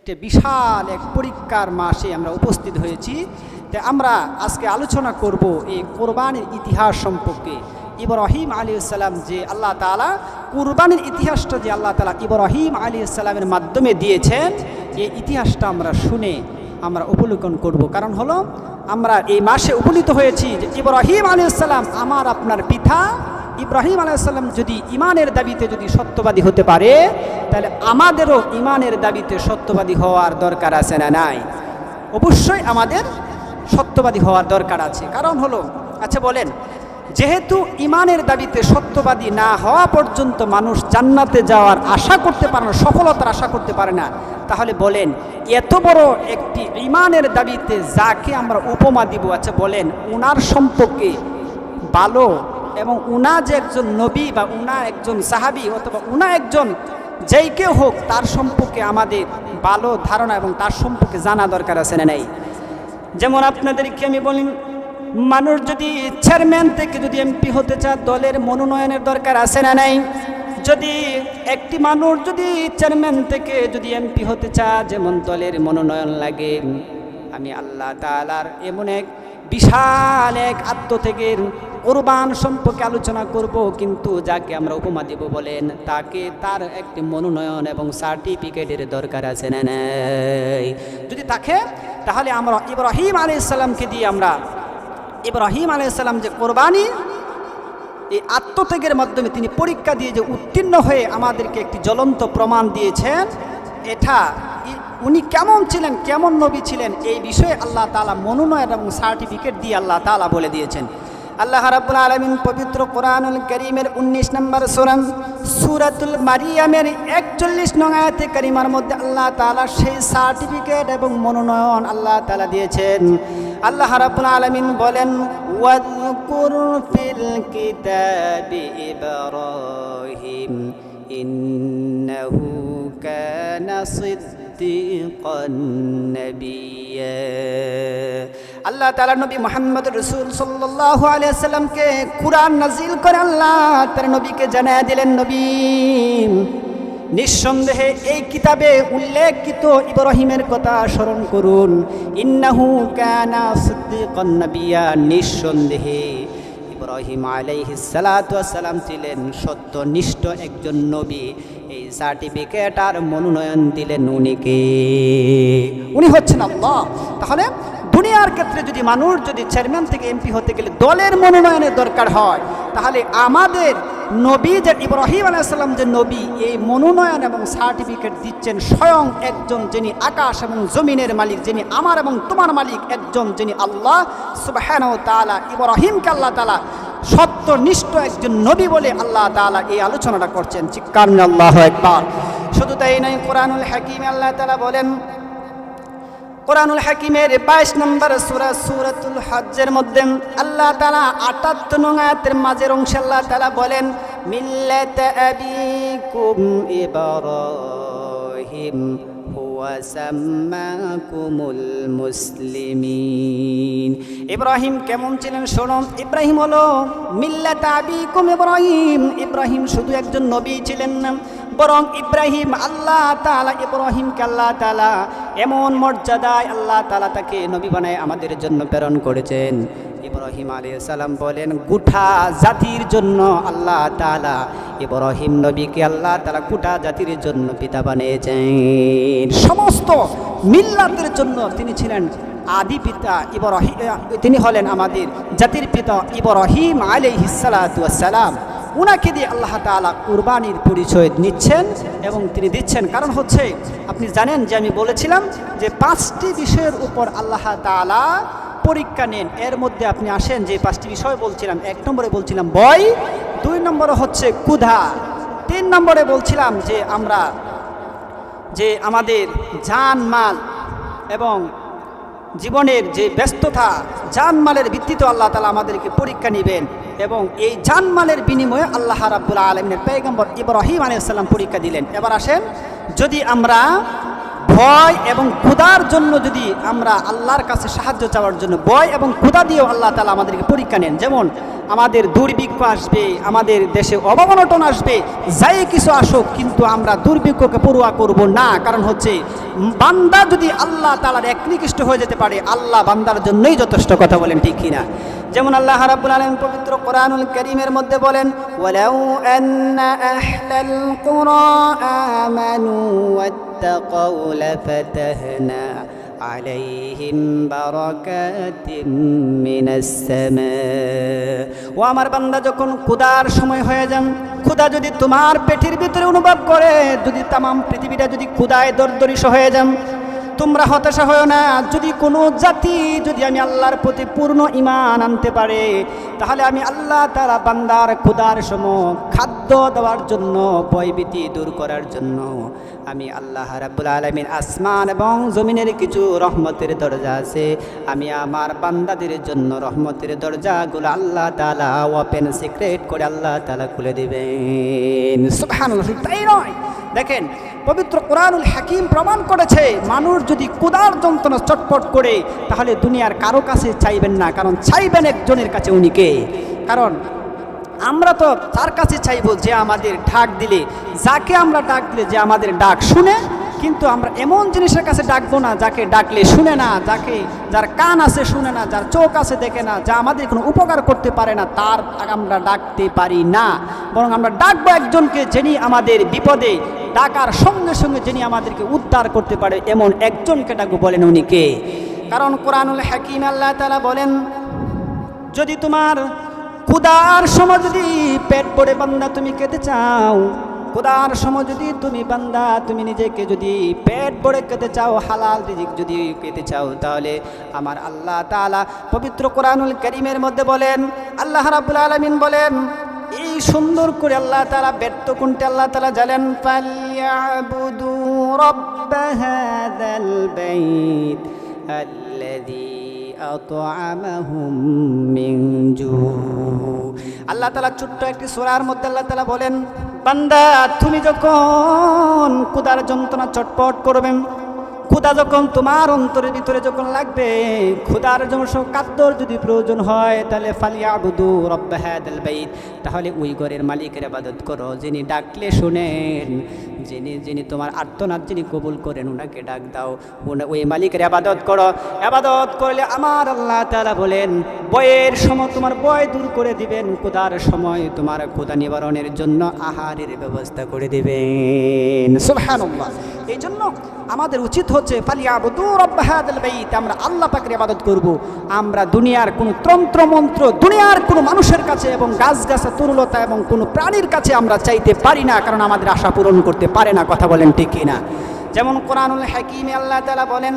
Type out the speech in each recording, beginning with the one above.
একটি বিশাল এক পরীক্ষার মাসে আমরা উপস্থিত হয়েছি। তো আমরা আজকে আলোচনা করব এই কোরবানির ইতিহাস সম্পর্কে। ইব্রাহিম আলাইহিস সালাম যে আল্লাহ তাআলা কোরবানির ইতিহাসটা যে আল্লাহ তাআলা ইব্রাহিম আলাইহিস সালামের মাধ্যমে দিয়েছেন, এই ইতিহাসটা আমরা শুনে আমরা উপলক্ষণ করব। কারণ হলো আমরা এই মাসে উপনীত হয়েছি যে ইব্রাহিম আলাইহিস সালাম আমার আপনার পিতা ইব্রাহিম আলাইহিস সালাম যদি ইমানের দাবিতে যদি সত্যবাদী হতে পারে, তাহলে আমাদেরও ইমানের দাবিতে সত্যবাদী হওয়ার দরকার আছে না নাই? অবশ্যই আমাদের সত্যবাদী হওয়ার দরকার আছে। কারণ হলো, আচ্ছা বলেন, যেহেতু ইমানের দাবিতে সত্যবাদী না হওয়া পর্যন্ত মানুষ জান্নাতে যাওয়ার আশা করতে পারে না, সফলতার আশা করতে পারে না, তাহলে বলেন এত বড় একটি ইমানের দাবিতে যাকে আমরা উপমা দিব, আচ্ছা বলেন উনার সম্পর্কে ভালো এবং উনা যে একজন নবী বা উনা একজন সাহাবী অথবা উনা একজন যেই কেউ হোক, তার সম্পর্কে আমাদের ভালো ধারণা এবং তার সম্পর্কে জানা দরকার আছে না নাই? যেমন আপনাদেরকে আমি বলি, মানুষ যদি চেয়ারম্যান থেকে যদি এমপি হতে চায়, দলের মনোনয়নের দরকার আছে না নাই? যদি একটি মানুষ যদি চেয়ারম্যান থেকে যদি এমপি হতে চায়, যেমন দলের মনোনয়ন লাগে। আমি আল্লাহ তাআলার এমন এক বিশাল এক আত্মত্যাগের কোরবান সম্পর্কে আলোচনা করব, কিন্তু যাকে আমরা উপমা দেব বলেন তাকে তার একটি মনোনয়ন এবং সার্টিফিকেটের দরকার আছে না নাই? যদি থাকে, তাহলে আমরা ইব্রাহিম আলাইহিস সালামকে দিয়ে আমরা ইব্রাহিম আলাইহিস সালাম যে কোরবানি এই আত্মত্যাগের মাধ্যমে তিনি পরীক্ষা দিয়ে যে উত্তীর্ণ হয়ে আমাদেরকে একটি জ্বলন্ত প্রমাণ দিয়েছেন, এটা উনি কেমন ছিলেন, কেমন নবী ছিলেন, এই বিষয়ে আল্লাহ তাআলা মনোনয়ন এবং সার্টিফিকেট দিয়ে আল্লাহ তাআলা বলে দিয়েছেন। আল্লাহ রাব্বুল আলামিন পবিত্র কোরআনুল কারীমের 19 নম্বর সূরাতুল মারিয়ামের 41 নং আয়াতে কারিমার মধ্যে আল্লাহ তাআলা সেই সার্টিফিকেট এবং মনোনয়ন আল্লাহ তাআলা দিয়েছেন। আল্লাহ রাব্বুল আলামিন বলেন, ওয়াযকুর ফিল কিতাবি ইব্রাহিম ইন্নাহু কানা সিদ্দিকান নাবিয়্যা। আল্লাহ তাআলা নবী মুহাম্মদ রাসূল সাল্লাল্লাহু আলাইহি ওয়াসাল্লামকে কুরআন নাজিল করে আল্লাহ তার নবীকে জানায় দিলেন, নবী নিঃসন্দেহে এই কিতাবে উল্লেখিত ইব্রাহিমের কথা স্মরণ করুন। ইন্নাহু কানা সিদ্দিকান নাবিয়্যা, নিঃসন্দেহে ইব্রাহিম আলাইহিস সালাতু ওয়াস সালাম ছিলেন সত্যনিষ্ঠ একজন নবী। এই সার্টিফিকেট আর মনোনয়ন দিলেন উনি হচ্ছেন আল্লাহ। তাহলে দুনিয়ার ক্ষেত্রে যদি মানুষ যদি চেয়ারম্যান থেকে এমপি হতে গেলে দলের মনোনয়নের দরকার হয়, তাহলে আমাদের নবী যে ইব্রাহিম আলাইহিস সালাম যে নবী, এই মনোনয়ন এবং সার্টিফিকেট দিচ্ছেন স্বয়ং একজন যিনি আকাশ এবং জমিনের মালিক, যিনি আমার এবং তোমার মালিক, একজন যিনি আল্লাহ সুবহানাহু ওয়া তাআলা। ইব্রাহিমকে আল্লাহ তাআলা সত্যনিষ্ঠ একজন নবী বলে আল্লাহ তাআলা এই আলোচনাটা করছেন। চিৎকার করে আল্লাহু আকবার। শুধু তাই নয়, কোরআনুল হাকিমে আল্লাহ তাআলা বলেন, কোরআনুল হাকিমের 22 নম্বর সূরাতুল হজ্জের মধ্যে আল্লাহ তাআলা 78 নং আয়াতের মাঝের অংশে আল্লাহ তাআলা বলেন, মিল্লাতা আবিকুম ইব্রাহিম হুয়া সাম্মাকুমুল মুসলিমিন। ইব্রাহিম কেমন ছিলেন শুনুন। ইব্রাহিম হলো মিল্লাতা আবিকুম ইব্রাহিম। ইব্রাহিম শুধু একজন নবী ছিলেন না, বরং ইব্রাহিম আল্লাহ তাআলা ইব্রাহিমকে আল্লাহ তাআলা এমন মর্যাদায় আল্লাহ তাআলা তাকে নবী বানায় আমাদের জন্য প্রেরণ করেছেন। ইব্রাহিম আলাইহিস সালাম বলেন, গোটা জাতির জন্য আল্লাহ তাআলা ইব্রাহিম নবীকে আল্লাহ তাআলা গোটা জাতির জন্য পিতা বানিয়েছেন। সমস্ত মিল্লাতের জন্য তিনি ছিলেন আদি পিতা। ইব্রাহিম তিনি হলেন আমাদের জাতির পিতা ইব্রাহিম আলাইহিস সালাতু ওয়াস সালাম। উনাকে দিয়ে আল্লাহ তাআলা কুরবানির পরিচয় নিচ্ছেন এবং তিনি দিচ্ছেন। কারণ হচ্ছে, আপনি জানেন যে আমি বলেছিলাম যে 5টি বিষয়ের উপর আল্লাহ তাআলা পরীক্ষা নেন। এর মধ্যে আপনি আসেন যে 5টি বিষয় বলছিলাম। 1 নম্বরে বলছিলাম ভয়, 2 নম্বরে হচ্ছে ক্ষুধা, 3 নম্বরে বলছিলাম যে আমরা যে আমাদের জানমাল এবং জীবনের যে ব্যস্ততা, জানমালের ভিত্তিতে আল্লাহ তাআলা আমাদেরকে পরীক্ষা নেবেন এবং এই জানমালের বিনিময়ে আল্লাহ রাব্বুল আলামিনের পয়গম্বর ইব্রাহিম আলাইহিস সালাম পরীক্ষা দিলেন। এবার আসেন, যদি আমরা ভয় এবং ক্ষুধার জন্য যদি আমরা আল্লাহর কাছে সাহায্য চাওয়ার জন্য ভয় এবং ক্ষুধা দিয়েও আল্লাহ তাআলা আমাদেরকে পরীক্ষা নেন। যেমন আমাদের দুর্ভিক্ষ আসবে, আমাদের দেশে অভাব-অনটন আসবে, যাই কিছু আসুক, কিন্তু আমরা দুর্ভিক্ষকে পরোয়া করব না। কারণ হচ্ছে বান্দা যদি আল্লাহ তাআলার একনিষ্ঠ হয়ে যেতে পারে, আল্লাহ বান্দার জন্যই যথেষ্ট। কথা বলেন ঠিক কিনা? যেমন আল্লাহ রাব্বুল আলামিন পবিত্র কোরআনুল কারীমের মধ্যে বলেন, ওয়ালাউ আন্না আহলাল কুরা আমানু ওয়াত্তাকাউ লাফাতাহনা আলাইহিম বারাকাতিম মিনাস সামা। ও আমার বান্দা, যখন ক্ষুধার সময় হয়ে যান, ক্ষুধা যদি তোমার পেটের ভিতরে অনুভব করে, যদি তামাম পৃথিবীটা যদি ক্ষুধায় দরদরিশ হয়ে যান, তোমরা হতাশা হয় না। যদি কোনো জাতি যদি আমি আল্লাহর প্রতি পূর্ণ ঈমান আনতে পারে, তাহলে আমি আল্লাহ তাআলা বান্দার ক্ষুধার সময় খাদ্য দেওয়ার জন্য, ভয়ভীতি দূর করার জন্য আমি আল্লাহ রাব্বুল আলামিন আসমান এবং জমিনের কিছু রহমতের দরজা আছে, আমি আমার বান্দাদের জন্য রহমতের দরজাগুলো আল্লাহ তাআলা ওপেন সিক্রেট করে আল্লাহ তাআলা খুলে দিবেন। সুবহানাল্লাহ। তাই নয়, দেখেন পবিত্র কোরআনুল হাকিম প্রমাণ করেছে, মানুষ যদি ক্ষুধার যন্ত্রণা চটপট করে, তাহলে দুনিয়ার কারো কাছে চাইবেন না। কারণ চাইবেন একজনের কাছে, উনি কে? কারণ আমরা তো তার কাছে চাইবো যে আমাদের ডাক দিলে, যাকে আমরা ডাক দিলে যে আমাদের ডাক শুনে। কিন্তু আমরা এমন জিনিসের কাছে ডাকবো না যাকে ডাকলে শুনে না, যার কান আছে শুনে না, যার চোখ আছে দেখে না, যা আমাদের কোনো উপকার করতে পারে না, তার আমরা ডাকতে পারি না। বরং আমরা ডাকবো একজনকে, যিনি আমাদের বিপদে ডাকার সঙ্গে সঙ্গে যিনি আমাদেরকে উদ্ধার করতে পারে, এমন একজনকে ডাকবো। বলেন উনি কে? কারণ কোরআনুল হাকিম আল্লাহ তাআলা বলেন, যদি তোমার ক্ষুধার সময় যদি পেট ভরে বান্দা তুমি খেতে চাও, ক্ষুধার সময় যদি তুমি বান্দা তুমি নিজেকে যদি পেট ভরে খেতে চাও, হালাল রিজিক যদি খেতে চাও, তাহলে আমার আল্লাহ তাআলা পবিত্র কোরআনুল কারীমের মধ্যে বলেন, আল্লাহ রাব্বুল আলামিন বলেন, এই সুন্দর করে আল্লাহ তাআলা ব্যর্থ কোনটা আল্লাহ তাআলা জানেন, ফালইয়াবুদু রাব্ব হাযাল বাইত আল্লাযী আত'আমাহুম মিন জু। আল্লাহ তাআলা ছোট্ট একটি সূরার মধ্যে আল্লাহ তাআলা বলেন, বান্দা তুমি যখন ক্ষুধার যন্ত্রণা চটপট করবেন, ক্ষুধা যখন তোমার অন্তরের ভিতরে যখন লাগবে, ক্ষুধার যখন খাদ্যর যদি প্রয়োজন হয়, তাহলে ফালিয়াবুদু রাব্ব হাযাল বাইত, তাহলে ওই ঘরের মালিকের ইবাদত করো, যিনি ডাকলে শুনেন, যিনি তোমার আর্তনাদ যিনি কবুল করেন, ওনাকে ডাক দাও, ওই মালিকের ইবাদত করো। ইবাদত করলে আমার আল্লাহ তাআলা বলেন, ভয়ের সময় তোমার ভয় দূর করে দিবেন, ক্ষুধার সময় তোমার ক্ষুধা নিবারণের জন্য আহারের ব্যবস্থা করে দিবেন। সুবহানাল্লাহ। এই জন্য আমাদের উচিত হচ্ছে ফালিয়াবুদু রাব্ব হাযাল বাইত, আমরা আল্লাহ পাকের ইবাদত করব। আমরা দুনিয়ার কোনো তন্ত্র মন্ত্র, দুনিয়ার কোনো মানুষের কাছে এবং গাছগাছা তরুলতা এবং কোনো প্রাণীর কাছে আমরা চাইতে পারি না, কারণ আমাদের আশা পূরণ করতে পারে না। কথা বলেন ঠিক কিনা? যেমন কোরআনুল হাকিমে আল্লাহ তাআলা বলেন,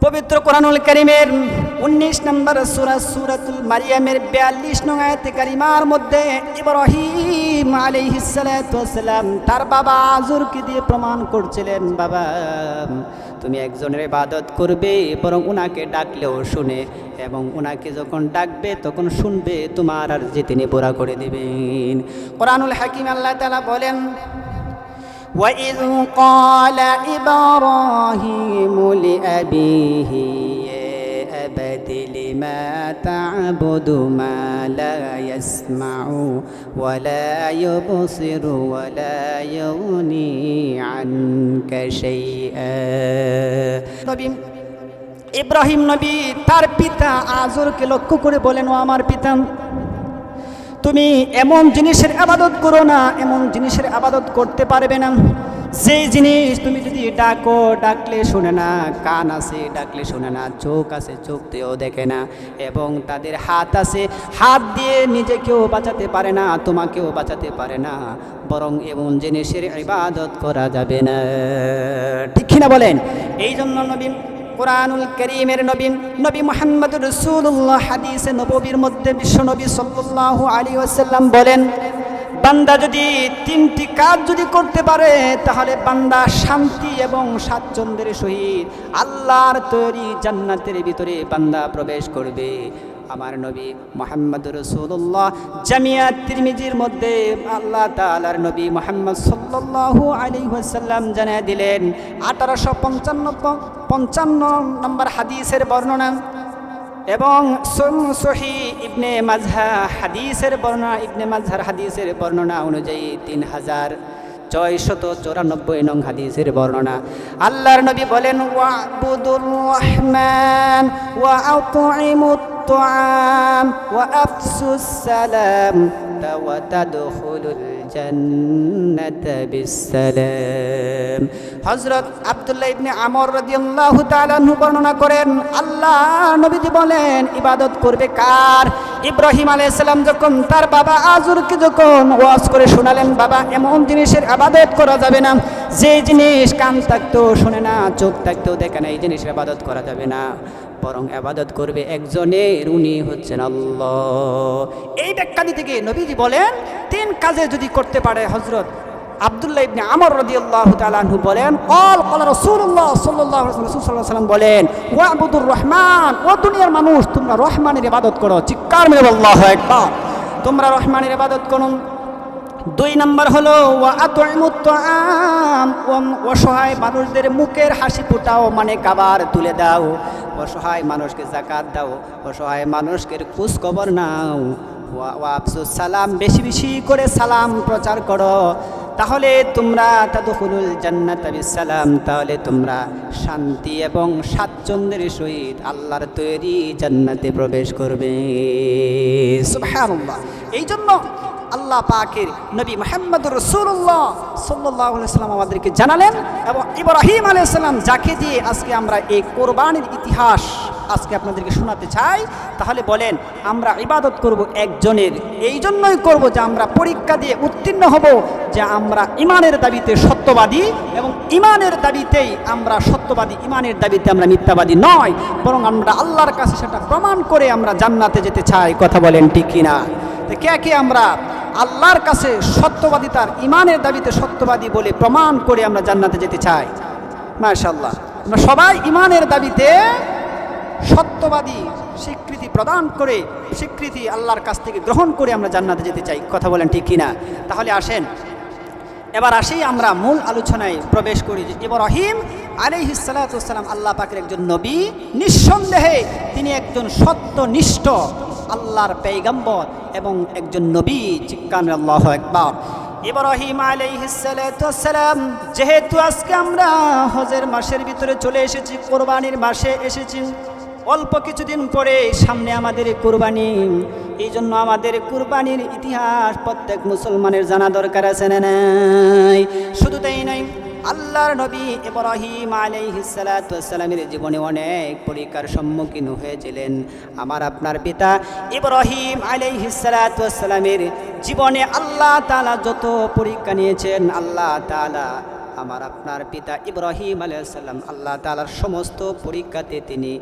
পবিত্র কোরআনুল কারীমের 19 নম্বর সূরা সূরাতুল মারিয়ামের 42 নং আয়াতে কারিমার মধ্যে ইব্রাহিম আলাইহিস সালাতু ওয়াস সালাম তার বাবা আযরকে দিয়ে প্রমাণ করছিলেন, বাবা তুমি একজনের ইবাদত করবে, বরং উনাকে ডাকলেও শুনে, এবং উনাকে যখন ডাকবে তখন শুনবে, তোমার আর যে তিনি পুরা করে দিবেন। কোরআনুল হাকিম আল্লাহ তাআলা বলেন, وَإِذْ قَالَ إِبْرَاهِيمُ لِأَبِيهِ يَا أَبَتِ لِمَ تَعْبُدُ مَا لَا يَسْمَعُ وَلَا يُبْصِرُ وَلَا يُغْنِي عَنكَ شَيْئًا। নবী ইব্রাহিম নবী তার পিতা আযরকে লক্ষ্য করে বলেন, ও আমার পিতা, তুমি এমন জিনিসের ইবাদত করো না, এমন জিনিসের ইবাদত করতে পারবে না যেই জিনিস তুমি যদি ডাকো, ডাকলে শুনে না, কান আছে ডাকলে শুনে না, চোখ আছে চোখ দিয়েও দেখে না, এবং তাদের হাত আছে হাত দিয়ে নিজেকেও বাঁচাতে পারে না, তোমাকেও বাঁচাতে পারে না, বরং এমন জিনিসের ইবাদত করা যাবে না। ঠিক কিনা বলেন? এই জন্য নবী কোরআনুল কারীমের নবী মুহাম্মদুর রাসূলুল্লাহ হাদিসে নববীর মধ্যে বিশ্বনবী সাল্লাল্লাহু আলাইহি ওয়াসাল্লাম বলেন, বান্দা যদি 3টি কাজ যদি করতে পারে, তাহলে বান্দা শান্তি এবং স্বাচ্ছন্দ্যের সহিত আল্লাহর তৈরি জান্নাতের ভিতরে বান্দা প্রবেশ করবে। আমার নবী মুহাম্মদ রাসূলুল্লাহ জামিয়া তিরমিজির মধ্যে আল্লাহ তাআলার নবী মুহাম্মদ সাল্লাল্লাহু আলাইহি ওয়াসাল্লাম জানিয়ে দিলেন 1855 নম্বর হাদিসের বর্ণনা এবং সহিহ ইবনে মাজাহ হাদিসের বর্ণনা, ইবনে মাজাহর হাদিসের বর্ণনা অনুযায়ী 3694 নং হাদিসের বর্ণনা। আল্লাহর নবী বলেন, ওয়া'বুদুর রহমান ওয়া আত'ইমুত তা'আম ওয়া আফসুস সালাম ওয়া তাদখুলুল জান্নাতা বিসসালাম। হযরত আব্দুল্লাহ ইবনে আমর রাদিয়াল্লাহু তাআলা আনহু বর্ণনা করেন, আল্লাহ নবীজি বলেন, ইবাদত করবে কার? ইব্রাহিম আলাইহিস সালাম যখন তার বাবা আজরকে যখন ওয়াজ করে শোনালেন, বাবা এমন জিনিসের ইবাদত করা যাবে না যে জিনিস কান থাকতেও শোনে না, চোখ থাকতেও দেখে না, এই জিনিসের ইবাদত করা যাবে না, বরং ইবাদত করবে একজনের, উনি হচ্ছেন আল্লাহ। এই ব্যাখ্যা দিতে গিয়ে নবীজি বলেন 3 কাজে যদি করতে পারে হযরত আব্দুল্লাহ ইবনে আমর রাদিয়াল্লাহু তাআলা আনহু বলেন, ক্বালা রাসূলুল্লাহ সাল্লাল্লাহু আলাইহি ওয়াসাল্লাম বলেন, ওয়া'বুদুর রহমান, ও দুনিয়ার মানুষ তোমরা রহমানের ইবাদত করো। চিৎকার মেরে আল্লাহু আকবার। তোমরা রহমানের ইবাদত করো। 2 নম্বর হলো ওয়া আত'ইমুত তা'আম, অসহায় মানুষদের মুখের হাসি ফোটাও, মানে খাবার তুলে দাও, অসহায় মানুষকে যাকাত দাও, অসহায় মানুষকে খোঁজ খবর নাও। ওয়া আফসুস সালাম, বেশি বেশি করে সালাম প্রচার করো, তাহলে তোমরা তাদখুলুল জান্নাতা বিসসালাম, তাহলে তোমরা শান্তি এবং স্বাচ্ছন্দ্যের সহিত আল্লাহর তৈরি জান্নাতে প্রবেশ করবে। সুবহানাল্লাহ। এই জন্য আল্লাহ পাকের নবী মুহাম্মদুর রাসূলুল্লাহ সাল্লাল্লাহু আলাইহি ওয়াসাল্লাম আমাদেরকে জানালেন, এবং ইব্রাহিম আলাইহিস সালাম যাকে দিয়ে আজকে আমরা এই কোরবানির ইতিহাস আজকে আপনাদেরকে শোনাতে চাই, তাহলে বলেন আমরা ইবাদত করব একজনের। এই জন্যই করব যে আমরা পরীক্ষা দিয়ে উত্তীর্ণ হব যে আমরা ইমানের দাবিতে সত্যবাদী, এবং ইমানের দাবিতেই আমরা সত্যবাদী, ইমানের দাবিতে আমরা মিথ্যাবাদী নয়, বরং আমরা আল্লাহর কাছে সেটা প্রমাণ করে আমরা জান্নাতে যেতে চাই। কথা বলেন ঠিক কিনা? তো কে আমরা আল্লাহর কাছে সত্যবাদিতার, ইমানের দাবিতে সত্যবাদী বলে প্রমাণ করে আমরা জান্নাতে যেতে চাই? মাশাআল্লাহ। আমরা সবাই ইমানের দাবিতে সত্যবাদী স্বীকৃতি প্রদান করে, স্বীকৃতি আল্লাহর কাছ থেকে গ্রহণ করে আমরা জান্নাতে যেতে চাই। কথা বলেন ঠিক কিনা? তাহলে আসেন এবার আসি আমরা মূল আলোচনায় প্রবেশ করি যে ইব্রাহিম আলাইহিস সালাতু ওয়াস সালাম আল্লাহ পাকের একজন নবী, নিঃসন্দেহে তিনি একজন সত্যনিষ্ঠ আল্লাহর পয়গম্বর এবং একজন নবী। চিৎকার আল্লাহু আকবার। ইব্রাহিম আলাইহিস সালাতু ওয়াস সালাম, যেহেতু আজকে আমরা হজের মাসের ভিতরে চলে এসেছি, কোরবানির মাসে এসেছি, অল্প কিছুদিন পরে সামনে আমাদের কোরবানি, এই জন্য আমাদের কোরবানির ইতিহাস প্রত্যেক মুসলমানের জানা দরকার আছে না নাই? শুধু তাই নয়, আল্লাহর নবী ইব্রাহিম আলাইহিস সালাতু ওয়াস সালামের জীবনে অনেক পরীক্ষার সম্মুখীন হয়েছিলেন। আমার আপনার পিতা ইব্রাহিম আলাইহিস সালাতু ওয়াস সালামের জীবনে আল্লাহ তাআলা যত পরীক্ষা নিয়েছেন, আল্লাহ তাআলা আমার আপনার পিতা ইব্রাহিম আলাইহিস সালাম আল্লাহ তাআলার সমস্ত পরীক্ষাতে তিনি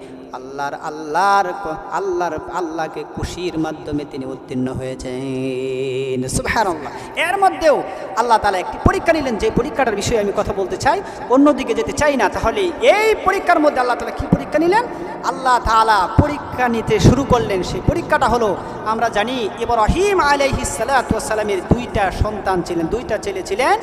আল্লাহকে খুশির মাধ্যমে তিনি উত্তীর্ণ হয়েছেন। সুবহানাল্লাহ। এর মধ্যেও আল্লাহ তাআলা একটি পরীক্ষা নিলেন, যে পরীক্ষাটার বিষয়ে আমি কথা বলতে চাই, অন্যদিকে যেতে চাই না। তাহলে এই পরীক্ষার মধ্যে আল্লাহ তাআলা কি পরীক্ষা নিলেন? আল্লাহ তাআলা পরীক্ষা নিতে শুরু করলেন। সেই পরীক্ষাটা হলো, আমরা জানি ইব্রাহিম আলাইহিস সালাতু ওয়াস সালামের 2টা সন্তান ছিলেন, 2টা ছেলে ছিলেন।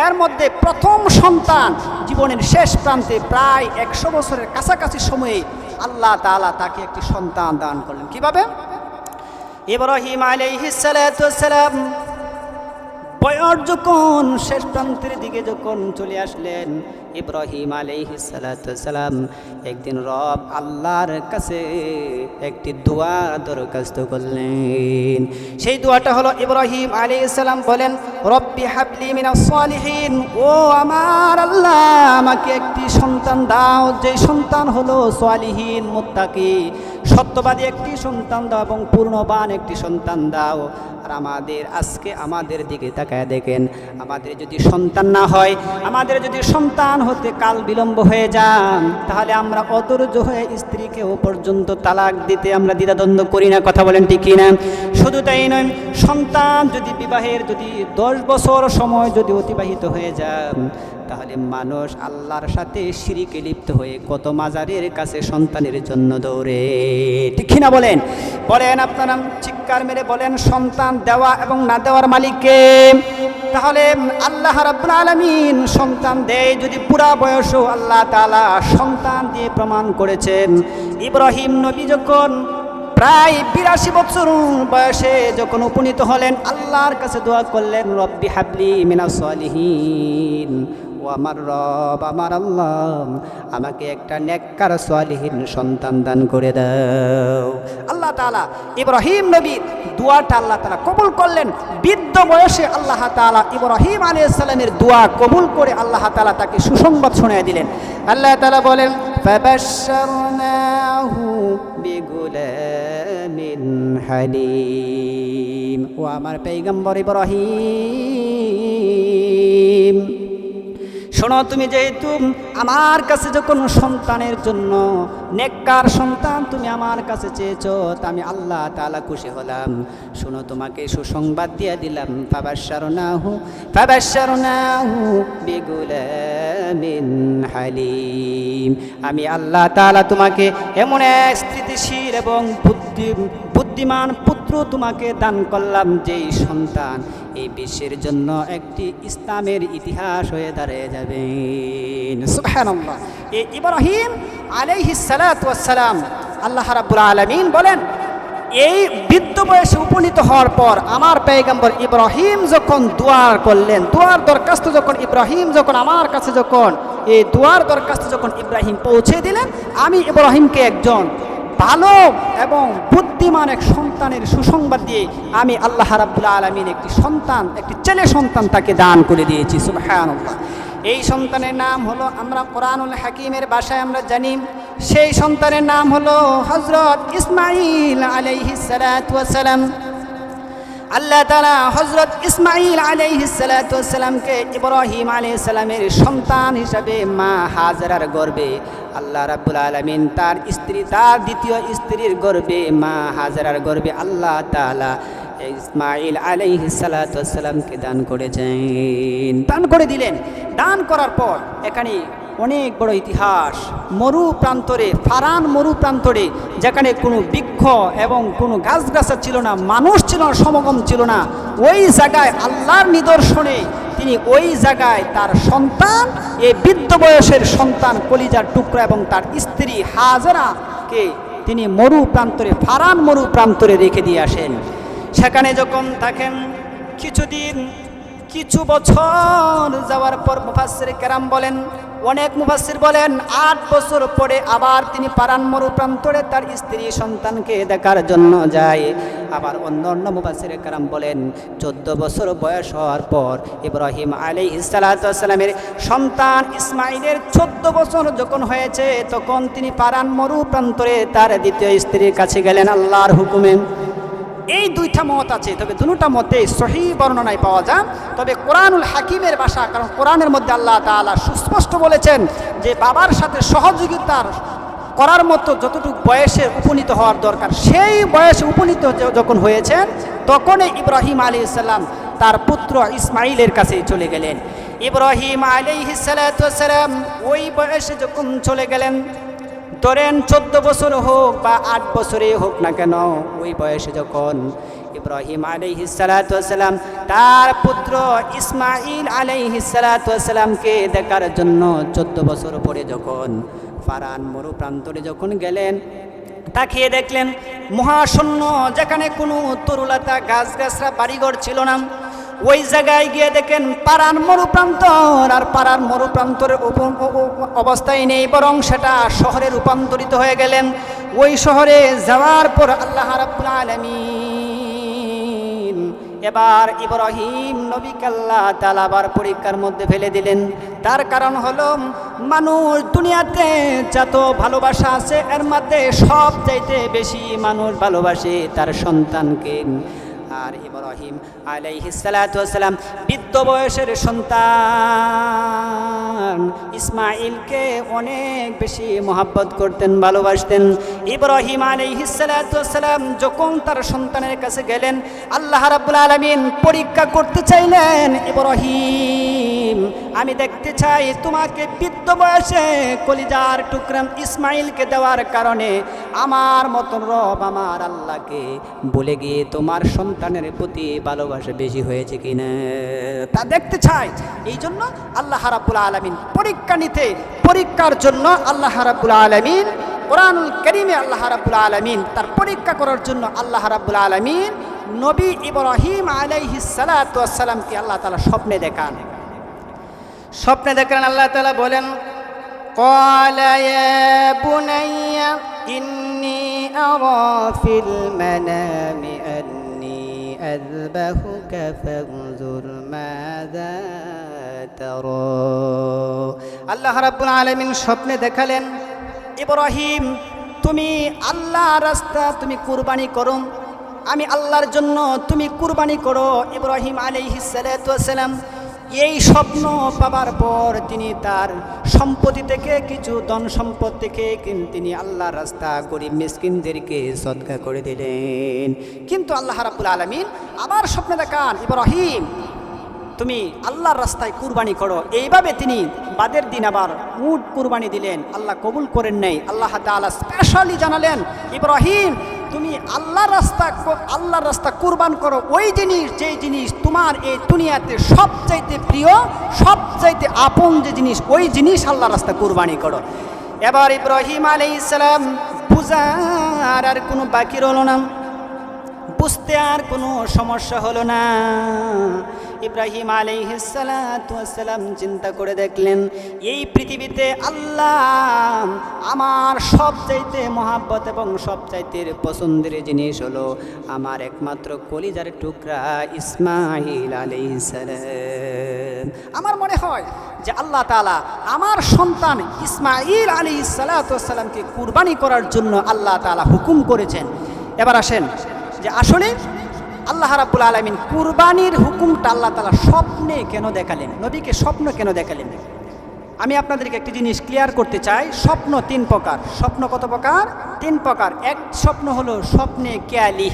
এর মধ্যে প্রথম সন্তান জীবনের শেষ প্রান্তে প্রায় 100 বছরের কাছাকাছি সময়ে আল্লাহ তাআলা তাকে একটি সন্তান দান করলেন। কিভাবে? ইব্রাহিম আলাইহিস সালাতু ওয়াস সালাম বয়স যখন শেষ প্রান্তের দিকে যখন চলে আসলেন, ইব্রাহিম আলাইহিস সালাতু ওয়াস সালাম একদিন রব আল্লাহর কাছে একটি দোয়া দরখাস্ত করলেন। সেই দোয়াটা হলো, ইব্রাহিম আলাইহিস সালাম বলেন, রব্বি হাবলি মিনাস সালিহিন, ও আমার আল্লাহ আমাকে একটি সন্তান দাও, যে সন্তান হলো সালিহিন, মুত্তাকি, সত্যবাদী একটি সন্তান দাও এবং পূর্ণবান একটি সন্তান দাও। আর আজকে আমাদের দিকে তাকায় দেখেন, আমাদের যদি সন্তান না হয়, আমাদের যদি সন্তান হতে কাল বিলম্ব হয়ে যান, তাহলে আমরা অধৈর্য হয়ে স্ত্রীকে ও পর্যন্ত তালাক দিতে আমরা দ্বিধাদ্বন্দ্ব করি না। কথা বলেন ঠিক কিনা? শুধু তাই নয়, সন্তান যদি বিবাহের যদি 10 বছর সময় যদি অতিবাহিত হয়ে যান, তাহলে মানুষ আল্লাহর সাথে শিরিকে লিপ্ত হয়ে কত মাজারের কাছে সন্তানের জন্য দৌড়ে, ঠিক না বলেন? বলেন আপনারা চিৎকার মেরে বলেন, সন্তান দেওয়া এবং না দেওয়ার মালিককে? তাহলে আল্লাহ রাব্বুল আলামিন সন্তান দেয় যদি পুরা বয়সও আল্লাহ তাআলা সন্তান দিয়ে প্রমাণ করেছেন। ইব্রাহিম নবী যখন প্রায় ৮২ বছর বয়সে যখন উপনীত হলেন, আল্লাহর কাছে দোয়া করলেন, রব্বি হাবলি মিনাস সালিহিন, ও আমার রব, আমার আল্লাহ, আমাকে একটা নেককার সালিহিন সন্তান দান করে দাও। আল্লাহ তাআলা ইব্রাহিম নবীর দোয়াটা আল্লাহ তাআলা কবুল করলেন। বৃদ্ধ বয়সে আল্লাহ তাআলা ইব্রাহিম আলাইহিস সালামের দোয়া কবুল করে আল্লাহ তাআলা তাকে সুসংবাদ শোনায় দিলেন। আল্লাহ তাআলা বলেন, ফাবাশশারনাহু বিগুলামিন হালিম, ও আমার পয়গম্বর ইব্রাহিম, শোনো, তুমি যেহেতু আমার কাছে যখন সন্তানের জন্য নেককার সন্তান তুমি আমার কাছে চেয়েছো, তা আমি আল্লাহ তাআলা খুশি হলাম। শোনো, তোমাকে সুসংবাদ দিয়ে দিলাম, ফাবাশশারনাহু বিগুলামিন হালিম, আমি আল্লাহ তাআলা তোমাকে এমন এক স্থিতিশীল এবং বুদ্ধিমান পুত্র তোমাকে দান করলাম, যেই সন্তান এই বিশ্বের জন্য একটি ইসলামের ইতিহাস হয়ে দাঁড়িয়ে যাবে। সুবহানাল্লাহ। এই ইব্রাহিম আলাইহিস সালাতু ওয়াস সালাম, আল্লাহ রাব্বুল আলামিন বলেন, এই বৃদ্ধ বয়সে উপনীত হওয়ার পর আমার পয়গম্বর ইব্রাহিম যখন দোয়ার করলেন, দোয়ার দরখাস্ত যখন ইব্রাহিম যখন আমার কাছে যখন এই দোয়ার দরখাস্ত যখন ইব্রাহিম পৌঁছে দিলেন, আমি ইব্রাহিমকে একজন ভালো এবং বুদ্ধিমান এক সন্তানের সুসংবাদ দিয়ে আমি আল্লাহ রাব্বুল আলামিন একটি সন্তান, একটি ছেলে সন্তান তাকে দান করে দিয়েছি। সুবহানাল্লাহ। এই সন্তানের নাম হলো, আমরা কোরআনুল হাকিমের ভাষায় আমরা জানি, সেই সন্তানের নাম হলো হযরত ইসমাঈল আলাইহিস সালাতু ওয়াস সালাম। আল্লাহ তাআলা হযরত ইসমাঈল আলাইহিস সালাতু ওয়াস সালামকে ইব্রাহিম আলাইহিস সালামের সন্তান হিসাবে মা হাজরার গর্ভে আল্লাহ রাব্বুল আলামিন তার স্ত্রী, তার দ্বিতীয় স্ত্রীর গর্ভে মা হাজরার গর্ভে আল্লাহ তাআলা ইসমাঈল আলাইহিস সালাতু ওয়াস সালামকে দান করেছেন, দান করে দিলেন। দান করার পর এখানে অনেক বড় ইতিহাস, মরু প্রান্তরে, ফারান মরু প্রান্তরে, যেখানে কোনো বৃক্ষ এবং কোনো গাছগাছা ছিল না, মানুষ ছিল না, সমাগম ছিল না, ওই জায়গায় আল্লাহর নিদর্শনে তিনি ওই জায়গায় তার সন্তান, এই বৃদ্ধ বয়সের সন্তান, কলিজার টুকরা এবং তার স্ত্রী হাজরাকে তিনি মরু প্রান্তরে, ফারান মরু প্রান্তরে রেখে দিয়ে আসেন। সেখানে যখন থাকেন কিছুদিন, কিছু বছর যাওয়ার পর মুফাসসির কেরাম বলেন, অনেক মুফাসসির বলেন ৮ বছর পরে আবার তিনি পারান মরু প্রান্তরে তার স্ত্রী সন্তানকে দেখার জন্য যায়। আবার অন্য অন্য মুফাসসির কেরাম বলেন 14 বছর বয়স হওয়ার পর ইব্রাহিম আলাইহিস সালাতু ওয়াস সালামের সন্তান ইসমাঈলের 14 বছর যখন হয়েছে, তখন তিনি পারান মরু প্রান্তরে তার দ্বিতীয় স্ত্রীর কাছে গেলেন আল্লাহর হুকুমে। এই দুইটা মত আছে, তবে দুটো মতে সহিহ বর্ণনায় পাওয়া যায়। তবে কোরআনুল হাকিমের ভাষা, কারণ কোরআনের মধ্যে আল্লাহ তাআলা সুস্পষ্ট বলেছেন যে বাবার সাথে সহযোগিতার করার মতো যতটুকু বয়সে উপনীত হওয়ার দরকার, সেই বয়সে উপনীত যখন হয়েছেন, তখনই ইব্রাহিম আলাইহিস সালাম তার পুত্র ইসমাঈলের কাছে চলে গেলেন। ইব্রাহিম আলাইহিস সালাতু ওয়াস সালাম ওই বয়সে যখন চলে গেলেন, ধরেন 14 বছর হোক বা 8 বছরে হোক না কেন, ওই বয়সে যখন ইব্রাহিম আলাইহিস সালাতু ওয়াস সালাম তার পুত্র ইসমাঈল আলাইহিস সালাতু ওয়াস সালামকে দেখার জন্য 14 বছর পরে যখন ফারান মরু প্রান্তরে যখন গেলেন, তাকিয়ে দেখলেন মহাশূন্য, যেখানে কোনো তরুলতা গাছগাছরা বাড়িঘর ছিল না, ওই জায়গায় গিয়ে দেখেন পারান মরু প্রান্তর, আর পারান মরু প্রান্তরের অবস্থায় নেই, বরং সেটা শহরে রূপান্তরিত হয়ে গেলেন। ওই শহরে যাওয়ার পর আল্লাহ রাব্বুল আলামিন এবার ইব্রাহিম নবীকে আল্লাহ তাআলা আবার পরীক্ষার মধ্যে ফেলে দিলেন। তার কারণ হলো, মানুষ দুনিয়াতে যত ভালোবাসা আছে এর মধ্যে সব চাইতে বেশি মানুষ ভালোবাসে তার সন্তানকে। আর ইব্রাহিম আলাইহিস সালাতু ওয়াস সালাম বৃদ্ধ বয়সের সন্তান ইসমাঈলকে অনেক বেশি মহব্বত করতেন, ভালোবাসতেন। ইব্রাহিম আলাইহিস সালাতু ওয়াস সালাম যখন তার সন্তানের কাছে গেলেন, আল্লাহ রাব্বুল আলামিন পরীক্ষা করতে চাইলেন ইব্রাহিম আমি দেখতে চাই তোমাকে বৃদ্ধ বয়সে কলিজার টুকরা ইসমাইলকে দেওয়ার কারণে আমার মতন রব আমার আল্লাহকে বলে গিয়ে তোমার সন্তানের প্রতি ভালোবাসা বেশি হয়েছে কিনা তা দেখতে চাই। এই জন্য আল্লাহ রাব্বুল আলামিন পরীক্ষার জন্য আল্লাহ রাব্বুল আলামিন কোরআনুল কারীমে আল্লাহ রাব্বুল আলামিন তার পরীক্ষা করার জন্য আল্লাহ রাব্বুল আলামিন নবী ইব্রাহিম আলাইহিস সালাতু ওয়াস সালামকে আল্লাহ তাআলা স্বপ্নে দেখান। আল্লাহ তাআলা বলেন, ক্বালা ইয়া বুনাইয়া ইন্নী আরা ফিল মানামি আন্নী আযবাহুকা ফানজুর মাযা তারা। আল্লাহ রাব্বুল আলামিন স্বপ্নে দেখালেন, ইব্রাহিম তুমি আল্লাহর রাস্তা তুমি কুরবানি করো, আমি আল্লাহর জন্য তুমি কুরবানি করো। ইব্রাহিম আলাইহিস সালাতু ওয়াস সালাম এই স্বপ্ন পাবার পর তিনি তার সম্পত্তি থেকে কিছু ধন সম্পদ থেকে তিনি আল্লাহর রাস্তা গরিব মিসকিনদেরকে সদকা করে দিলেন। কিন্তু আল্লাহ রাব্বুল আলামিন আবার স্বপ্নে দেখান, ইব্রাহিম তুমি আল্লাহর রাস্তায় কুরবানি করো। এইভাবে তিনি বাদের দিন আবার উট কুরবানি দিলেন, আল্লাহ কবুল করেন নাই। আল্লাহ তাআলা স্পেশালি জানালেন, ইব্রাহিম তুমি আল্লাহর রাস্তা কুরবান করো, ওই জিনিস যেই জিনিস তোমার এই দুনিয়াতে সবচাইতে প্রিয় সবচাইতে আপন যে জিনিস, ওই জিনিস আল্লাহর রাস্তা কুরবানি করো। এবার ইব্রাহিম আলাইহিস সালাম বুঝার আর কোনো বাকি রইল না, বুঝতে আর কোনো সমস্যা হলো না। ইব্রাহিম আলাইহিস সালাতু ওয়াস সালাম চিন্তা করে দেখলেন, এই পৃথিবীতে আল্লাহ আমার সবচাইতে মহাব্বত এবং সবচাইতে পছন্দের জিনিস হলো আমার একমাত্র কলিজার টুকরা ইসমাইল আলাইহিস সালাম। আমার মনে হয় যে আল্লাহ তাআলা আমার সন্তান ইসমাইল আলাইহিস সালাতু ওয়াস সালামকে কুরবানি করার জন্য আল্লাহ তাআলা হুকুম করেছেন। এবার আসেন যে আসলে আল্লাহ রাব্বুল আলামিন কুরবানির হুকুমটা আল্লাহ তাআলা স্বপ্নে কেন দেখালেন, নবীকে স্বপ্ন কেন দেখালেন? আমি আপনাদেরকে একটি জিনিস ক্লিয়ার করতে চাই। স্বপ্ন তিন প্রকার। স্বপ্ন কত প্রকার? তিন প্রকার। এক স্বপ্ন হলো স্বপ্নে কেয়ালি,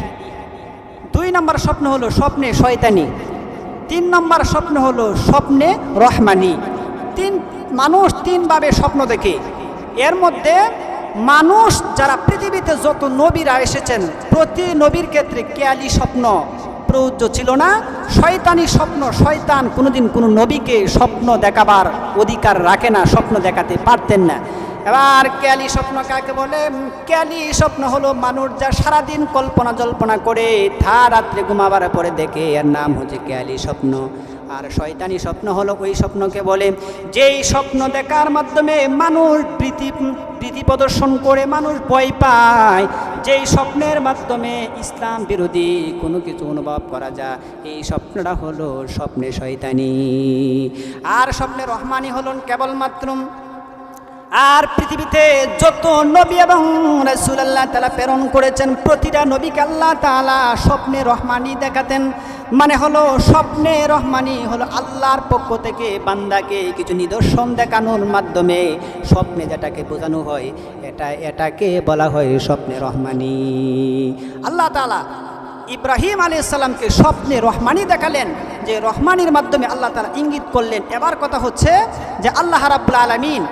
দুই নম্বর স্বপ্ন হলো স্বপ্নে শয়তানি, তিন নম্বর স্বপ্ন হলো স্বপ্নে রহমানি। মানুষ তিনভাবে স্বপ্ন দেখে। এর মধ্যে মানুষ যারা পৃথিবীতে যত নবীরা এসেছেন প্রতি নবীর ক্ষেত্রে কেয়ালি স্বপ্ন প্রযোজ্য ছিল না, শয়তানি স্বপ্ন। শয়তান কোনোদিন কোনো নবীকে স্বপ্ন দেখাবার অধিকার রাখে না, স্বপ্ন দেখাতে পারতেন না। এবার কেয়ালি স্বপ্ন কাকে বলে? কেয়ালি স্বপ্ন হলো মানুষ যা সারাদিন কল্পনা জল্পনা করে রাত্রে ঘুমাবার পরে দেখে, এর নাম হচ্ছে কেয়ালি স্বপ্ন। আর শয়তানি স্বপ্ন হলো ওই স্বপ্নকে বলে যেই স্বপ্ন দেখার মাধ্যমে মানুষ ভীতি প্রদর্শন করে, মানুষ ভয় পায়, যেই স্বপ্নের মাধ্যমে ইসলাম বিরোধী কোনো কিছু অনুভব করা যায়, এই স্বপ্নটা হলো স্বপ্নে শয়তানি। আর স্বপ্নে রহমানি হলেন কেবলমাত্র আর পৃথিবীতে যত নবী এবং রাসূল আল্লাহ তাআলা প্রেরণ করেছেন প্রতিটা নবীকে আল্লাহ তাআলা স্বপ্নে রহমানি দেখাতেন। মানে হলো স্বপ্নে রহমানি হলো আল্লাহর পক্ষ থেকে বান্দাকে কিছু নিদর্শন দেখানোর মাধ্যমে স্বপ্নে যেটাকে বোঝানো হয় এটাকে বলা হয় স্বপ্নে রহমানি। আল্লাহ তাআলা ইব্রাহিম আলাইহিস সালামকে স্বপ্নে রহমানি দেখালেন, যে রহমানির মাধ্যমে আল্লাহ তাআলা ইঙ্গিত করলেন। এবার কথা হচ্ছে যে আল্লাহ রাব্বুল আলামিন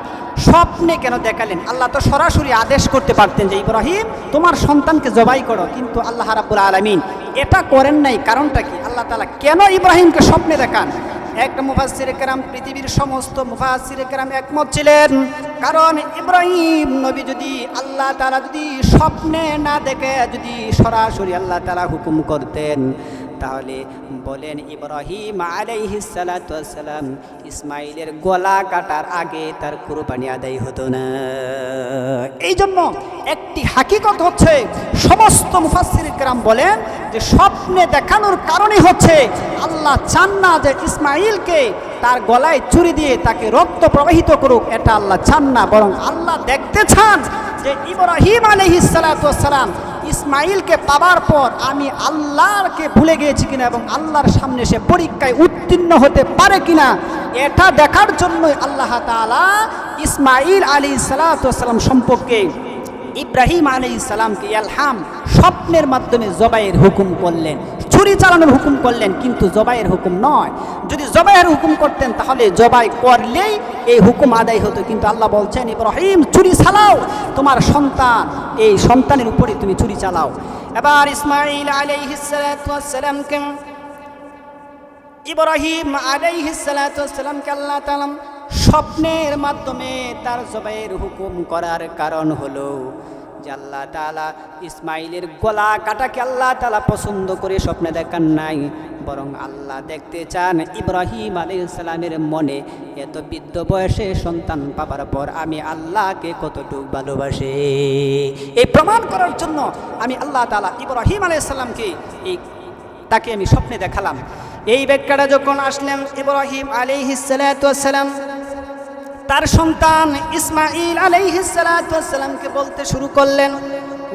স্বপ্নে কেন দেখালেন? আল্লাহ তো সরাসরি আদেশ করতে পারতেন যে ইব্রাহিম তোমার সন্তানকে জবাই করো, কিন্তু আল্লাহ রাব্বুল আলামিন এটা করেন নাই। কারণটা কি? আল্লাহ তাআলা কেন ইব্রাহিমকে স্বপ্নে দেখান? একটা মুফাসসিরে কেরাম, পৃথিবীর সমস্ত মুফাসসিরে কেরাম একমত ছিলেন। কারণ ইব্রাহিম নবী যদি আল্লাহ তাআলা যদি স্বপ্নে না দেখে যদি সরাসরি আল্লাহ তাআলা হুকুম করতেন, তাহলে বলেন ইব্রাহিম আলাইহিস সালাতু ওয়াস সালাম ইসমাইলের গলা কাটার আগে তার কুরবানি আদায় হতো না। এই জন্য একটি হাকিকত হচ্ছে, সমস্ত মুফাসসির কেরাম বলেন যে স্বপ্নে দেখানোর কারণে হচ্ছে আল্লাহ চান না যে ইসমাইলকে তার গলায় ছুরি দিয়ে তাকে রক্ত প্রবাহিত করুক, এটা আল্লাহ চান না। বরং আল্লাহ দেখতে চান যে ইব্রাহিম আলাইহিস সালাতু ওয়াস সালাম ইসমাইলকে পাবার পর আমি আল্লাহকে ভুলে গিয়েছি কিনা এবং আল্লাহর সামনে সে পরীক্ষায় উত্তীর্ণ হতে পারে কিনা, এটা দেখার জন্যই আল্লাহ তাআলা ইসমাইল আলাইহিস সালাতু ওয়াস সালাম সম্পর্কে ইব্রাহিম আলাইহিস সালামকে ইলহাম স্বপ্নের মাধ্যমে জবাইয়ের হুকুম করলেন। ছুরি চালানোর হুকুম করলেন, কিন্তু জবাইয়ের হুকুম নয়। যদি জবাইয়ের হুকুম করতেন তাহলে জবাই করলেই এই হুকুম আদায় হতো, কিন্তু আল্লাহ বলছেন ইব্রাহিম ছুরি চালাও, তোমার সন্তান, এই সন্তানের উপরে তুমি ছুরি চালাও। এবার ইসমাঈল আলাইহিস সালাতু ওয়াস সালামকে, ইব্রাহিম আলাইহিস সালাতু ওয়াস সালামকে আল্লাহ তাআলা স্বপ্নের মাধ্যমে তার জবাইয়ের হুকুম করার কারণ হলো যে আল্লাহ তাআলা ইসমাইলের গলা কাটাকে আল্লাহ তাআলা পছন্দ করে স্বপ্নে দেখান নাই, বরং আল্লাহ দেখতে চান ইব্রাহিম আলাইহিস সালামের মনে এত বৃদ্ধ বয়সে সন্তান পাবার পর আমি আল্লাহকে কতটুকু ভালোবাসে। এই প্রমাণ করার জন্য আমি আল্লাহ তাআলা ইব্রাহিম আলাইহিস সালামকে তাকে আমি স্বপ্নে দেখালাম। এই ব্যাখ্যাটা যখন আসলেন ইব্রাহিম আলাইহিস সালাতু ওয়াস সালাম তার সন্তান ইসমাঈল আলাইহিস সালাতু ওয়াস সালামকে বলতে শুরু করলেন,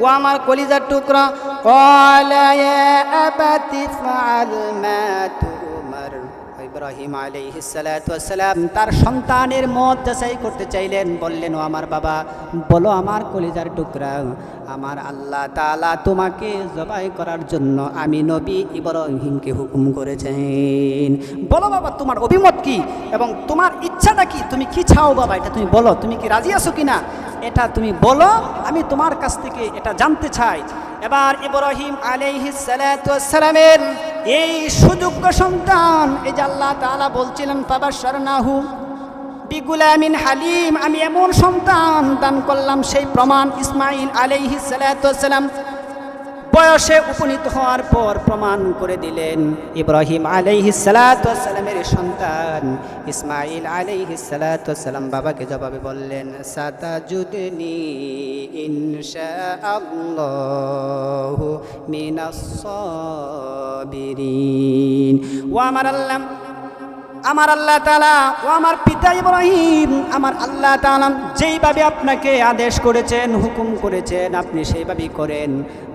ও আমার কলিজার টুকরা, ক্বালা ইয়া আবাতি ফাআল মা তুমার। ইব্রাহিম আলাইহিস সালাতু ওয়াস সালাম তার সন্তানের মত যাচাই করতে চাইলেন, বললেন, ও আমার বাবা, বলো আমার কলিজার টুকরা, আমার আল্লাহ তাআলা তোমাকে জবাই করার জন্য আমি নবী ইব্রাহিমকে হুকুম করেছেন। বলো বাবা তোমার অভিমত কি এবং তোমার ইচ্ছাটা কি, তুমি কি চাও বাবা, এটা তুমি বলো, তুমি কি রাজি আছো কিনা এটা তুমি বলো, আমি তোমার কাছ থেকে এটা জানতে চাই। এবার ইব্রাহিম আলাইহিস সালাতু ওয়াস সালামের এই সুযোগ্য সন্তান, এই যে আল্লাহ তাআলা বলছিলেন ফাবাশশারনাহু বিগুলামিন হালিম, আমি এমন সন্তান দান করলাম, সেই প্রমাণ ইসমাঈল আলাইহিস সালাতু ওয়াস সালাম বয়সে উপনীত হওয়ার পর প্রমাণ করে দিলেন। ইব্রাহিম আলাইহিস সালাতু ওয়াস সালামের সন্তান ইসমাঈল আলাইহিস সালাতু ওয়াস সালাম বাবাকে জবাবে বললেন, সাতাজুদনি ইনশাআল্লাহু মিনাস সাবিরিন। ও আমার আল্লাহ, আমার আল্লাহ তাআলা, ও আমার পিতা ইব্রাহিম, আমার আল্লাহ তাআলা যেইভাবে আপনাকে আদেশ করেছেন, হুকুম করেছেন, আপনি সেইভাবেই করেন,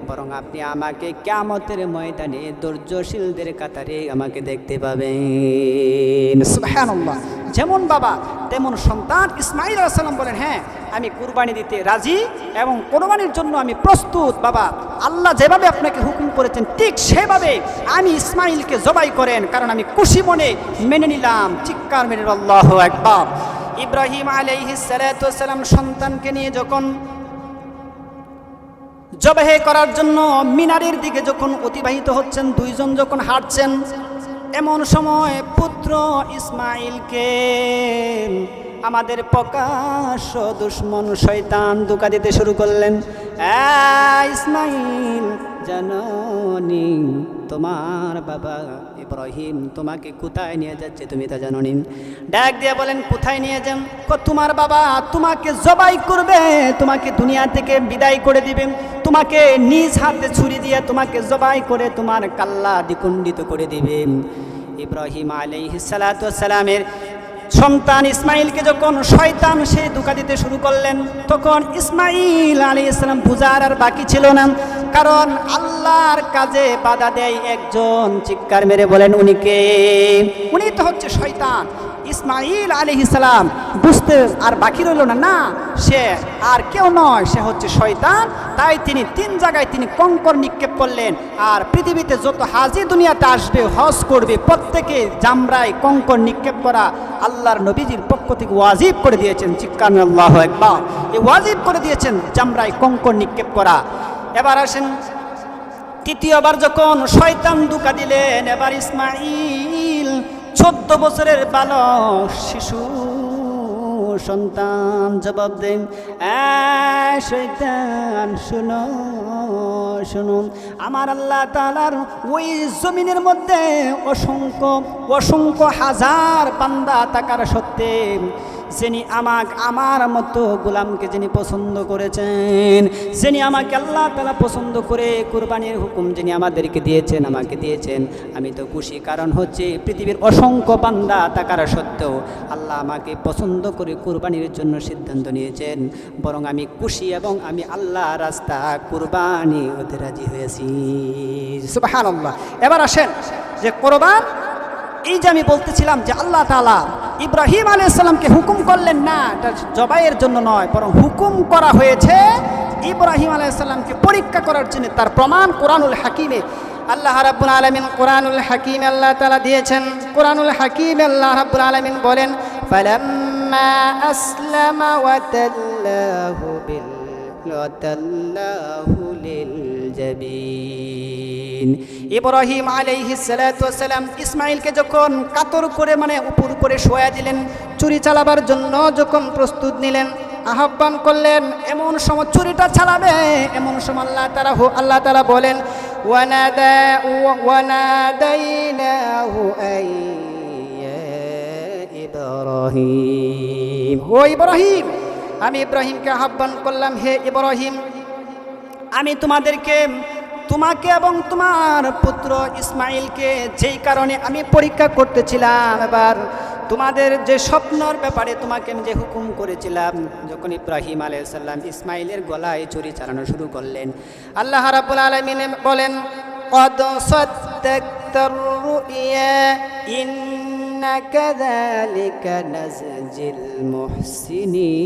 বরং আপনি আমাকে কিয়ামতের ময়দানে ধৈর্যশীলদের কাতারে আমাকে দেখতে পাবেন। সুবহানাল্লাহ। যেমন বাবা তেমন সন্তান ইসমাঈল আলাইহিস সালাম বলেন, হ্যাঁ আমি কুরবানি দিতে রাজি এবং কুরবানির জন্য আমি প্রস্তুত বাবা, আল্লাহ যেভাবে আপনাকে হুকুম করেছেন ঠিক সেভাবে আমি ইসমাঈলকে জবাই করেন, কারণ আমি খুশি মনে মেনে নিলাম। চিৎকার মেরে আল্লাহু আকবার। ইব্রাহিম আলাইহিস সালাতু ওয়াস সালাম সন্তানকে নিয়ে যখন জবাই করার জন্য মিনারের দিকে যখন অতিবাহিত হচ্ছেন, দুইজন যখন হাঁটছেন, এমন সময় পুত্র ইসমাঈলকে আমাদের প্রকাশ্য দুশ্মন শয়তান ধোঁকা দিতে শুরু করলেন। ইসমাঈল, জানোনি তোমার বাবা ইব্রাহিম তোমাকে কোথায় নিয়ে যাচ্ছে, তুমি তা জানোনি? ডাক দিয়ে বলেন, কোথায় নিয়ে যান? তোমার বাবা তোমাকে জবাই করবে, তোমাকে দুনিয়া থেকে বিদায় করে দিবেন, তোমাকে নিজ হাতে ছুরি দিয়ে তোমাকে জবাই করে তোমার কাল্লা দ্বিখণ্ডিত করে দিবেন। ইব্রাহিম আলাইহিস সালাতু ওয়াস সালামের সন্তান ইসমাঈলকে যখন শয়তান সে ধোঁকা দিতে শুরু করলেন, তখন ইসমাঈল আলাইহিস সালাম বুঝার আর বাকি ছিল না, কারণ আল্লাহর কাজে বাধা দেয় একজন। চিৎকার মেরে বলেন, উনি কে? উনি তো হচ্ছে শয়তান। ইসমাঈল আলাইহিস সালাম বুঝতে আর বাকি রইল না, না সে আর কেউ নয়, সে হচ্ছে শয়তান। তাই তিনি তিন জায়গায় তিনি কঙ্কর নিক্ষেপ করলেন, আর পৃথিবীতে যত হাজি দুনিয়াতে আসবে হজ করবে প্রত্যেকে জামরায় কঙ্কর নিক্ষেপ করা আল্লাহর নবীজির পক্ষ থেকে ওয়াজিব করে দিয়েছেন। চিৎকার আল্লাহু আকবার। এই ওয়াজিব করে দিয়েছেন জামরায় কঙ্কর নিক্ষেপ করা। এবার আসেন তৃতীয়বার যখন শয়তান ধোঁকা দিলেন, এবার ইসমাঈল 14 বছরের বালক শিশু সন্তান জবাব দেন, শয়তান শুনো শুনুন, আমার আল্লাহ তাআলার ওই জমিনের মধ্যে অসংখ্য হাজার বান্দা থাকার সত্ত্বে যিনি আমার মতো গোলামকে যিনি পছন্দ করেছেন, যিনি আমাকে আল্লাহ তাআলা পছন্দ করে কুরবানির হুকুম যিনি আমাদেরকে দিয়েছেন, আমাকে দিয়েছেন, আমি তো খুশি। কারণ হচ্ছে পৃথিবীর অসংখ্য বান্দা থাকার সত্ত্বেও আল্লাহ আমাকে পছন্দ করে কুরবানির জন্য সিদ্ধান্ত নিয়েছেন, বরং আমি খুশি এবং আমি আল্লাহ রাস্তা কুরবানি হতে রাজি হয়েছি। সুবহানাল্লাহ। এবার আসেন যে কুরবান, এই যে আমি বলতেছিলাম যে আল্লাহ তাআলা ইব্রাহিম আলাইহিস সালামকে হুকুম করলেন না, এটা জবাইয়ের জন্য নয়, বরং হুকুম করা হয়েছে ইব্রাহিম আলাইহিস সালামকে পরীক্ষা করার জন্য। তার প্রমাণ কোরআনুল হাকিমে আল্লাহ রাব্বুল আলামিন কোরআনুল হাকিম আল্লাহ তাআলা দিয়েছেন। কোরআনুল হাকিম আল্লাহ রাব্বুল আলামিন বলেন, ফালাম্মা আসলামা ওয়াতাল্লাহু লিল জাবিন। ইব্রাহিম আলাইহিস সালাতু ওয়াস সালাম ইসমাঈলকে যখন কাতর করে মানে উপরে শোয়া দিলেন, চুরি চালাবার জন্য যখন প্রস্তুত নিলেন, আহ্বান করলেন, এমন সময় চুরিটা চালাবে, এমন সময় আল্লাহ তাআলা বলেন, ওয়ানাদাইনাহু আইয়া ইব্রাহিম, ও ইব্রাহিম, আমি ইব্রাহিমকে আহ্বান করলাম, হে ইব্রাহিম, আমি তোমাকে এবং তোমার পুত্র ইসমাঈলকে যেই কারণে আমি পরীক্ষা করতেছিলাম, এবার তোমাদের যে স্বপ্নর ব্যাপারে তোমাকে আমি যে হুকুম করেছিলাম, যখন ইব্রাহিম আলাইহিস সালাম ইসমাঈলের গলায় ছুরি চালানো শুরু করলেন, আল্লাহ রাব্বুল আলামিন বলেন, قد صدقت الرؤيا إنا كذلك نجزي المحسنين।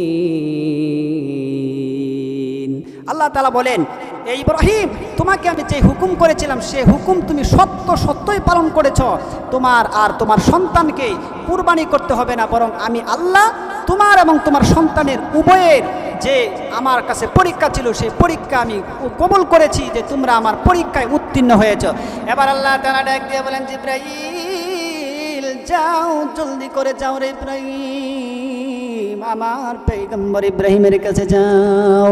আল্লাহ তাআলা বলেন, এই ইব্রাহিম, তোমাকে আমি যে হুকুম করেছিলাম সে হুকুম তুমি সত্যই পালন করেছ। তোমার আর তোমার সন্তানকে কুরবানি করতে হবে না, বরং আমি আল্লাহ তোমার এবং তোমার সন্তানের উভয়ের যে আমার কাছে পরীক্ষা ছিল সেই পরীক্ষা আমি কবুল করেছি, যে তোমরা আমার পরীক্ষায় উত্তীর্ণ হয়েছ। এবার আল্লাহ তাআলা ডাক দিয়ে বলেন, জিবরাইল যাও, জলদি করে যাও রে ইব্রাহিম, আমার পয়গম্বর ইব্রাহিমের কাছে যাও।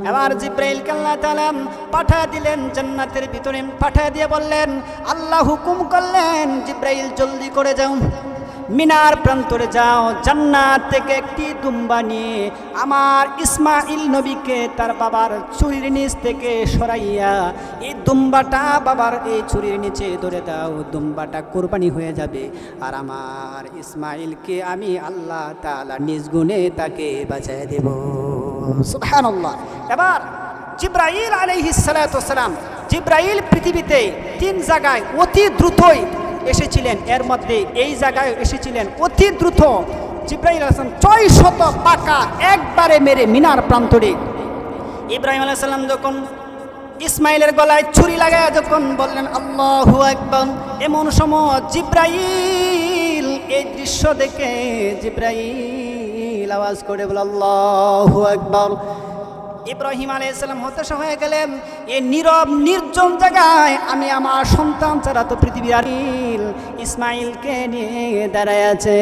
এবার জিবরাইলকে আল্লাহ তাআলা পাঠিয়ে দিলেন জান্নাতের ভিতরে, পাঠিয়ে দিয়ে বললেন, আল্লাহ হুকুম করলেন, জিবরাইল জলদি করে যাও, মিনার প্রান্তরে যাও, জান্নাত থেকে একটি দুম্বা নিয়ে আমার ইসমাঈল নবীকে তার বাবার ছুরির নিচ থেকে সরাইয়া এই দুম্বাটা বাবার এই ছুরির নিচে ধরে দাও, দুম্বাটা কোরবানি হয়ে যাবে, আর আমার ইসমাঈলকে আমি আল্লাহ তাআলা নিজ গুণে তাকে বাঁচিয়ে দেব। সুবহানাল্লাহ। এবার জিবরাইল আলাইহিস সালাতু ওয়াস সালাম, জিবরাইল পৃথিবীতে 3 জায়গায় অতি দ্রুতই এসেছিলেন, এর মধ্যে এই জায়গায় এসেছিলেন অতি দ্রুত। জিবরাইল আলাইহিস সালাম 600 পাকা একবারে মেরে মিনার প্রান্তরে ইব্রাহিম আলাইহিস সালাম যখন ইসমাঈলের গলায় ছুরি লাগায় যখন বললেন আল্লাহু আকবার, এমন সময় জিবরাইল এই দৃশ্য দেখে জিবরাইল আওয়াজ করে বলে আল্লাহু আকবার। ইব্রাহিম আলাইহিস সালাম হতাশ হয়ে গেলেন, এই নীরব নির্জন জায়গায় আমি আমার সন্তান ছাড়া তো পৃথিবীর আর ইসমাঈলকে নিয়ে দাঁড়ায় আছে।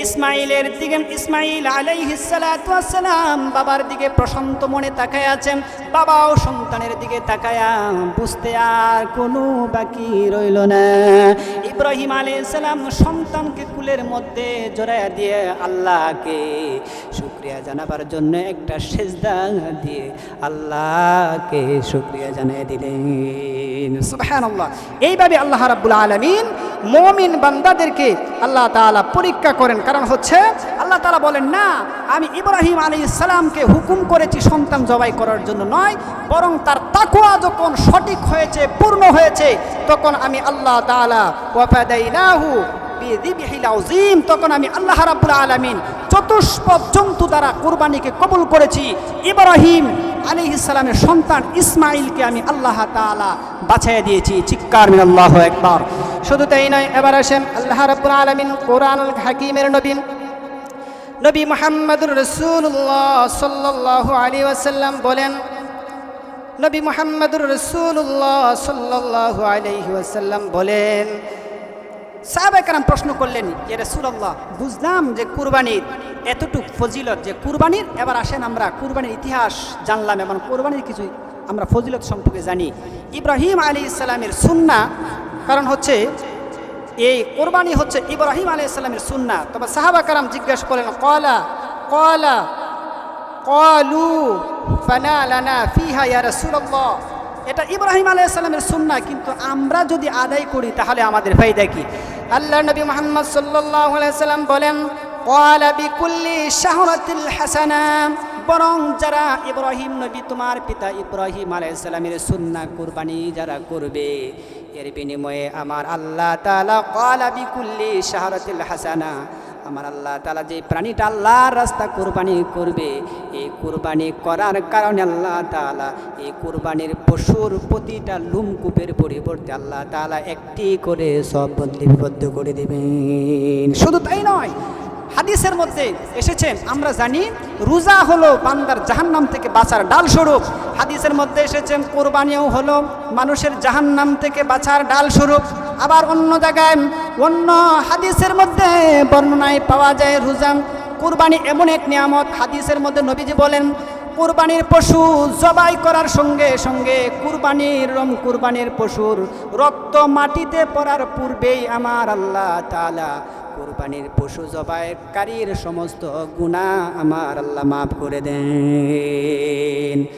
ইসমাঈলের দিকে ইসমাঈল আলাইহিস সালাতু ওয়াস সালাম বাবার দিকে প্রশান্ত মনে তাকায় আছেন, বাবাও সন্তানের দিকে তাকায়া বুঝতে আর কোনো বাকি রইল না। ইব্রাহিম আলাইহিস সালাম সন্তানকে কুলের মধ্যে জড়ায়া দিয়ে আল্লাহকে শুকরিয়া জানাবার জন্য একটা সিজদা দিয়ে আল্লাহকে শুকরিয়া জানিয়ে দিলেন। সুবহানাল্লাহ। এইভাবে আল্লাহ রাব্বুল আলামিন মুমিন বান্দাদেরকে আল্লাহ তাআলা পরীক্ষা করেন। কারণ হচ্ছে আল্লাহ তাআলা বলেন না, আমি ইব্রাহিম আলাইহিস সালামকে হুকুম করেছি সন্তান জবাই করার জন্য নয়, বরং তার তাকওয়া যখন সঠিক হয়েছে, পূর্ণ হয়েছে, তখন আমি আল্লাহ তাআলা ওয়াফাদাইনাহু বিযিবহিল আযীম, তখন আমি আল্লাহ রাব্বুল আলামিন চতুষ্পদ জন্তু দ্বারা কুরবানিকে কবুল করেছি। ইব্রাহিম আলাইহিস সালামের সন্তান ইসমাঈলকে আমি আল্লাহ তাআলা বাঁচিয়ে দিয়েছি। চিৎকার মিন আল্লাহু আকবার। শুধু তাই নয়, এবার আসেন আল্লাহ রাব্বুল আলামিন কোরআনুল হাকীমের নবী মুহাম্মদুর রাসূলুল্লাহ সাল্লাল্লাহু আলাইহি ওয়াসাল্লাম বলেন, নবী মুহাম্মদুর রাসূলুল্লাহ সাল্লাল্লাহু আলাইহি ওয়াসাল্লাম বলেন, সাহাবায়ে কেরাম প্রশ্ন করলেন, ইয়া রাসূলুল্লাহ, বুঝলাম যে কুরবানির এতটুক ফজিলত যে কুরবানির, এবার আসেন আমরা কুরবানির ইতিহাস জানলাম এবং কুরবানির কিছু আমরা ফজিলত সম্পর্কে জানি। ইব্রাহিম আলাইহিস সালামের সুন্নাহ, কারণ হচ্ছে এই কুরবানি হচ্ছে ইব্রাহিম আলাইহিস সালামের সুন্নাহ। তবে সাহাবা কেরাম জিজ্ঞাসা করলেন, ক্বালু ফানা লানা ফিহা ইয়া রাসূলুল্লাহ, এটা ইব্রাহিম আলাইহিস সালামের সুন্নাহ, কিন্তু আমরা যদি আদায় করি তাহলে আমাদের ফায়দা কি? আল্লাহর নবী মুহাম্মদ সাল্লাল্লাহু আলাইহি সাল্লাম বলেন, ক্বালা বিকুল্লি শাহরাতিল হাসানা, বরং যারা ইব্রাহিম নবী তোমার পিতা ইব্রাহিম আলাইহিস সালামের সুন্নাহ কুরবানি যারা করবে, এর বিনিময়ে আমার আল্লাহ তাআলা ক্বালা বিকুল্লি শাহরাতিল হাসানা, আমার আল্লাহ তাআলা যে প্রাণীটা আল্লাহর রাস্তা কুরবানি করবে, এই কুরবানি করার কারণে আল্লাহ তাআলা এই কুরবানির পশুর প্রতিটা লুমকূপের পরিবর্তে আল্লাহ তাআলা একটি করে সব লিপিবদ্ধ করে দেবেন। শুধু তাই নয়, হাদিসের মধ্যে এসেছে, আমরা জানি রোজা হলো বান্দার জাহান্নাম থেকে বাঁচার ডাল স্বরূপ। হাদিসের মধ্যে এসেছে কোরবানিও হলো মানুষের জাহান্নাম থেকে বাঁচার ডাল স্বরূপ। আবার অন্য জায়গায় অন্য হাদিসের মধ্যে বর্ণনায় পাওয়া যায় রোজা কুরবানি এমন এক নিয়ামত। হাদিসের মধ্যে নবীজি বলেন, কুরবানির পশু জবাই করার সঙ্গে সঙ্গে কুরবানির পশুর রক্ত মাটিতে পড়ার পূর্বেই আমার আল্লাহ তাআলা কুরবানির পশু জবাইকারীর সমস্ত গুনাহ আমার আল্লাহ মাফ করে দেন।